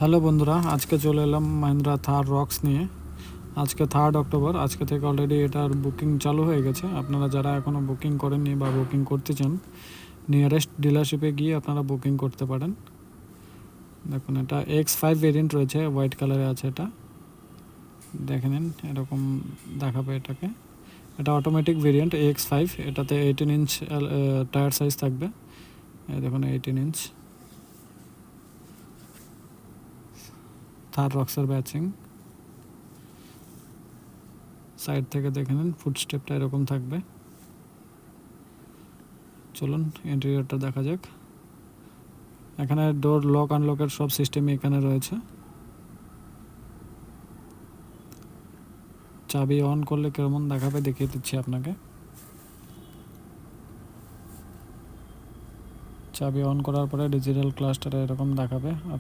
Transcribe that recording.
Hello বন্ধুরা, আজকে চলে এলাম মাহিন্দ্রা থার রক্স নিয়ে। আজকে 3 অক্টোবর, আজকে থেকে অলরেডি এটার বুকিং চালু হয়ে গেছে। আপনারা যারা এখনও বুকিং করেননি বা বুকিং করতে চান, নিয়ারেস্ট ডিলারশিপে গিয়ে আপনারা বুকিং করতে পারেন। দেখুন, এটা X5 ভেরিয়েন্ট রয়েছে, হোয়াইট কালারে আছে। এটা দেখে নিন, এরকম দেখাবে এটাকে। এটা অটোমেটিক ভেরিয়েন্ট X5, এটাতে 18 ইঞ্চ টায়ার সাইজ থাকবে। এই দেখুন, 18 ইঞ্চ থার রক্সের ব্যাচিং। সাইড থেকে দেখে নিন, ফুটস্টেপটা এরকম থাকবে। চলুন ইন্টেরিয়রটা দেখা যাক। এখানে ডোর লক আনলকের সব সিস্টেমই এখানে রয়েছে। চাবি অন করলে কেমন দেখাবে দেখিয়ে দিচ্ছি আপনাকে। চাবি অন করার পরে ডিজিটাল ক্লাস্টারে এরকম দেখাবে।